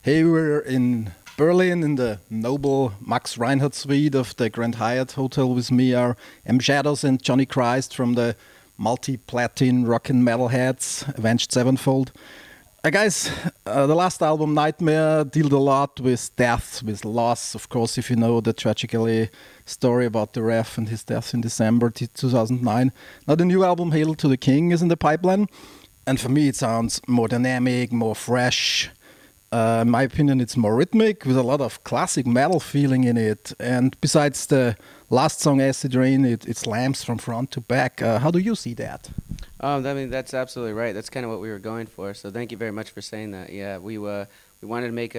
Hey, we're in Berlin in the noble Max Reinhardt suite of the Grand Hyatt Hotel. With me are M. Shadows and Johnny Christ from the multi-platin rock and metal heads, Avenged Sevenfold. Guys, the last album, Nightmare, dealt a lot with death, with loss. Of course, if you know the tragically story about the ref and his death in December 2009. Now the new album, Hail to the King, is in the pipeline. And for me, it sounds more dynamic, more fresh. In my opinion, it's more rhythmic with a lot of classic metal feeling in it. And besides the last song, Acid Rain, it slams from front to back. How do you see that? I mean, that's absolutely right. That's kind of what we were going for. So thank you very much for saying that. Yeah, we wanted to make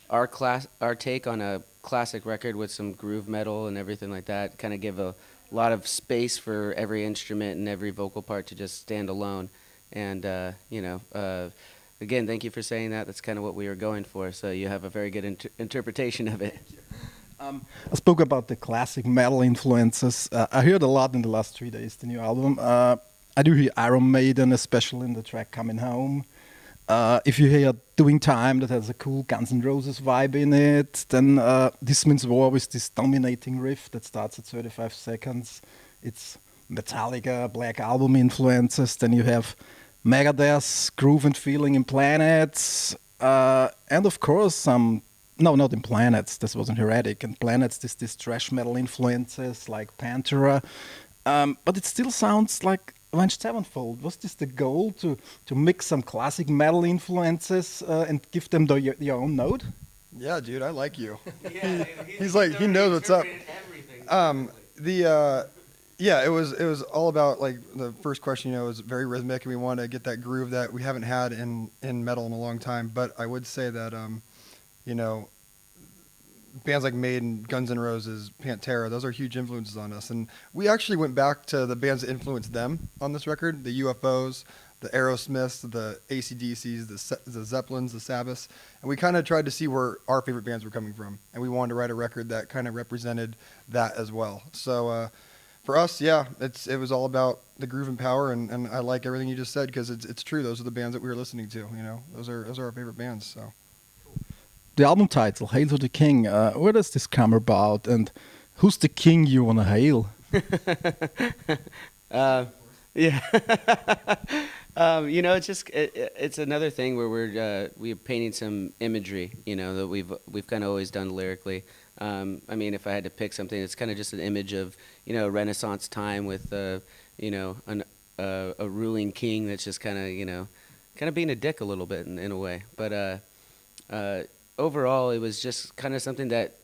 our take on a classic record with some groove metal and everything like that. Kind of give a lot of space for every instrument and every vocal part to just stand alone. And again, thank you for saying that. That's kind of what we were going for. So you have a very good interpretation of it. I spoke about the classic metal influences. I heard a lot in the last 3 days, the new album. I do hear Iron Maiden, especially in the track Coming Home. If you hear Doing Time, that has a cool Guns N' Roses vibe in it, then This Means War with this dominating riff that starts at 35 seconds. It's Metallica, Black Album influences. Then you have Megadeth's Groove and Feeling in Planets. And of course some... No, not in Planets. This wasn't Heretic. In Planets, this thrash metal influences like Pantera. But it still sounds like Avenged Sevenfold. Was this the goal, to mix some classic metal influences and give them your own note? Yeah, dude, I like you. Yeah, He's like, he knows what's up. Yeah, it was all about, like, the first question, was very rhythmic, and we wanted to get that groove that we haven't had in metal in a long time. But I would say that bands like Maiden, Guns N' Roses, Pantera, those are huge influences on us. And we actually went back to the bands that influenced them on this record, the UFOs, the Aerosmiths, the AC/DCs, the Zeppelins, the Sabbaths. And we kind of tried to see where our favorite bands were coming from. And we wanted to write a record that kind of represented that as well. So for us, yeah, it was all about the groove and power. And I like everything you just said, because it's true. Those are the bands that we were listening to. Those are our favorite bands. So. The album title, Hail to the King, where does this come about, and who's the king you want to hail? Yeah. It's another thing where we're painting some imagery, that we've kind of always done lyrically. I mean, if I had to pick something, it's kind of just an image of, Renaissance time with, a ruling king that's just kind of being a dick a little bit in a way. But overall, it was just kind of something that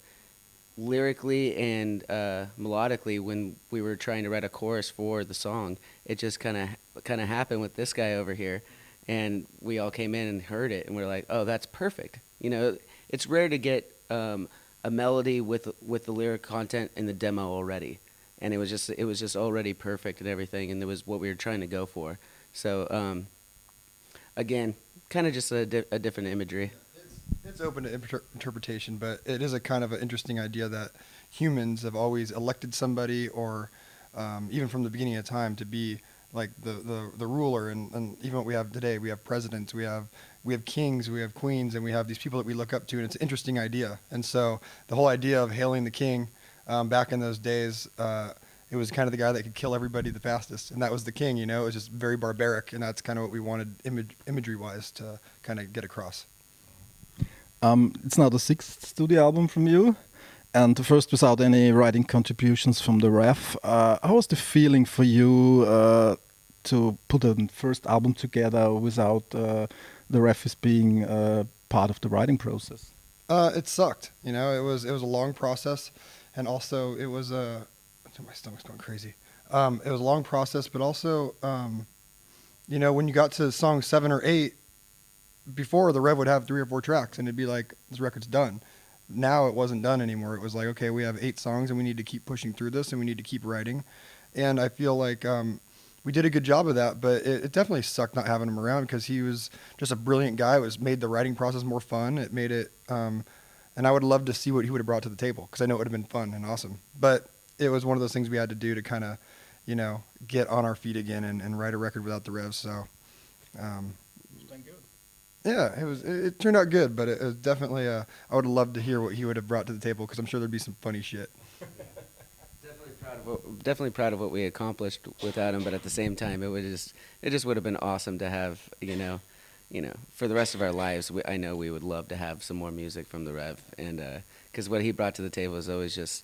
lyrically and melodically, when we were trying to write a chorus for the song, it just kind of happened with this guy over here, and we all came in and heard it, and we're like, oh, that's perfect. It's rare to get a melody with the lyric content in the demo already, and it was just already perfect and everything, and it was what we were trying to go for. So again, kind of just a different imagery. It's open to interpretation, but it is a kind of an interesting idea that humans have always elected somebody, or even from the beginning of time, to be like the ruler. And even what we have today, we have presidents, we have kings, we have queens, and we have these people that we look up to, and it's an interesting idea. And so the whole idea of hailing the king, back in those days, it was kind of the guy that could kill everybody the fastest, and that was the king. It was just very barbaric, and that's kind of what we wanted imagery-wise to kind of get across. It's now the 6th studio album from you, and the first without any writing contributions from the ref. How was the feeling for you to put a first album together without the ref being part of the writing process? It sucked. It was a long process, and also it was my stomach's going crazy. It was a long process, but also when you got to song 7 or 8. Before, the rev would have 3 or 4 tracks, and it'd be like, this record's done. Now it wasn't done anymore. It was like, okay, we have 8 songs, and we need to keep pushing through this, and we need to keep writing. And I feel like we did a good job of that, but it definitely sucked not having him around, because he was just a brilliant guy. It made the writing process more fun. It made it, and I would love to see what he would have brought to the table, because I know it would have been fun and awesome. But it was one of those things we had to do to kind of, get on our feet again and write a record without the revs. So, Yeah, it turned out good, but it was definitely I would have loved to hear what he would have brought to the table because I'm sure there'd be some funny shit. Definitely proud of what we accomplished without him, but at the same time, it just would have been awesome to have, for the rest of our lives. I know we would love to have some more music from the Rev, and because what he brought to the table is always just,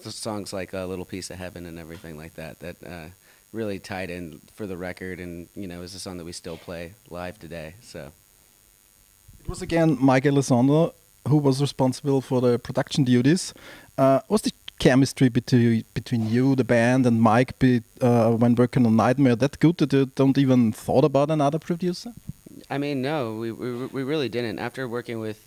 songs like A Little Piece of Heaven and everything like that really tied in for the record, and is a song that we still play live today. So it was again Mike Elizondo who was responsible for the production duties. Was the chemistry between you, the band, and Mike when working on Nightmare that good that you don't even thought about another producer? I mean, no, we really didn't. After working with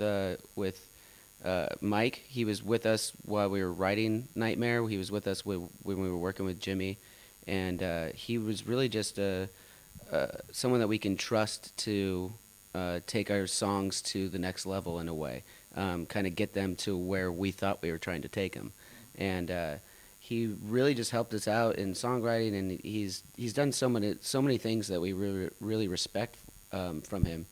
Mike, he was with us while we were writing Nightmare. He was with us when we were working with Jimmy, and he was really just someone that we can trust to take our songs to the next level in a way, kind of get them to where we thought we were trying to take them. And he really just helped us out in songwriting, and he's done so many things that we really respect from him.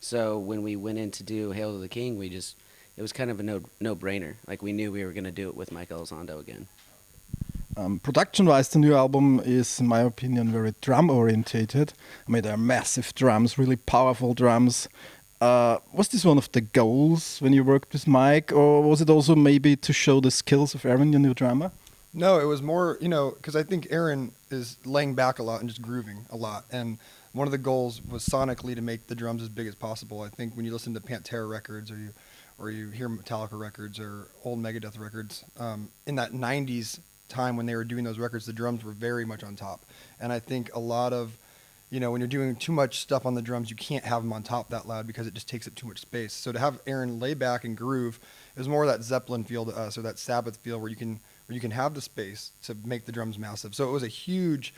So when we went in to do Hail to the King, it was kind of a no-brainer. Like, we knew we were going to do it with Mike Elizondo again. Production-wise, the new album is, in my opinion, very drum-orientated. I mean, there are massive drums, really powerful drums. Was this one of the goals when you worked with Mike, or was it also maybe to show the skills of Aaron, your new drummer? No, it was more, because I think Aaron is laying back a lot and just grooving a lot. And one of the goals was sonically to make the drums as big as possible. I think when you listen to Pantera records or you hear Metallica records or old Megadeth records, in that 90s time when they were doing those records, the drums were very much on top. And I think a lot of, when you're doing too much stuff on the drums, you can't have them on top that loud because it just takes up too much space. So to have Aaron lay back and groove, it was more that Zeppelin feel to us, or that Sabbath feel where you can have the space to make the drums massive. So it was a huge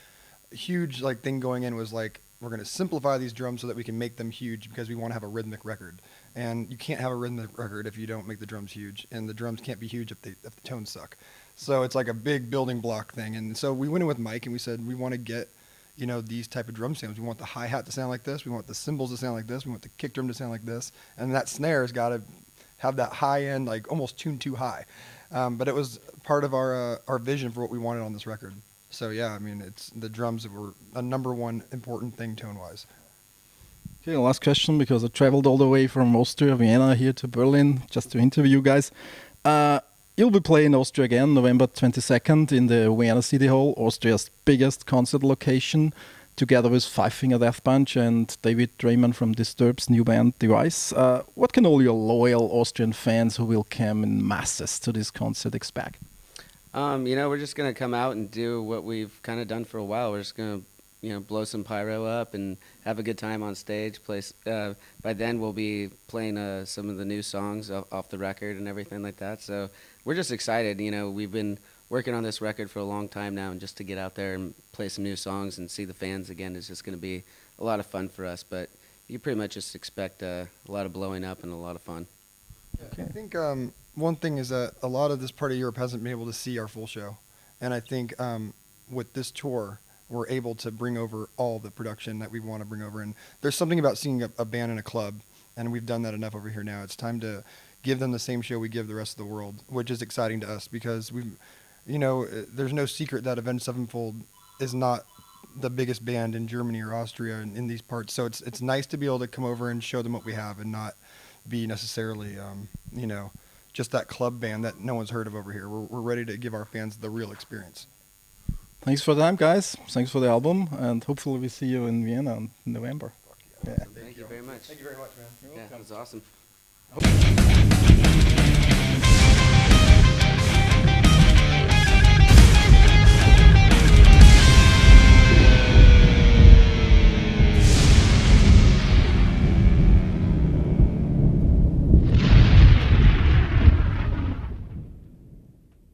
like thing going in, was like, we're going to simplify these drums so that we can make them huge because we want to have a rhythmic record. And you can't have a rhythmic record if you don't make the drums huge, and the drums can't be huge if the tones suck. So it's like a big building block thing. And so we went in with Mike and we said, we want to get these type of drum sounds. We want the hi-hat to sound like this. We want the cymbals to sound like this. We want the kick drum to sound like this. And that snare's got to have that high end, like almost tuned too high. But it was part of our vision for what we wanted on this record. So yeah, I mean, it's the drums that were a number one important thing tone-wise. Okay, last question, because I traveled all the way from Austria, Vienna, here to Berlin just to interview you guys. You'll be playing Austria again, November 22nd, in the Vienna City Hall, Austria's biggest concert location, together with Five Finger Death Punch and David Draiman from Disturbed's new band, Device. What can all your loyal Austrian fans who will come in masses to this concert expect? We're just going to come out and do what we've kind of done for a while. We're just going to, blow some pyro up and have a good time on stage. By then, we'll be playing some of the new songs off the record and everything like that. So we're just excited. We've been working on this record for a long time now, and just to get out there and play some new songs and see the fans again is just going to be a lot of fun for us. But you pretty much just expect a lot of blowing up and a lot of fun. Okay. I think one thing is that a lot of this part of Europe hasn't been able to see our full show. And I think with this tour, we're able to bring over all the production that we want to bring over. And there's something about seeing a band in a club, and we've done that enough over here now. It's time to give them the same show we give the rest of the world, which is exciting to us because there's no secret that Avenged Sevenfold is not the biggest band in Germany or Austria in these parts. So it's nice to be able to come over and show them what we have and not be necessarily, just that club band that no one's heard of over here. We're ready to give our fans the real experience. Thanks for the time, guys. Thanks for the album, and hopefully we see you in Vienna in November. Yeah. Thank you very much. Thank you very much, man. Yeah, that was awesome.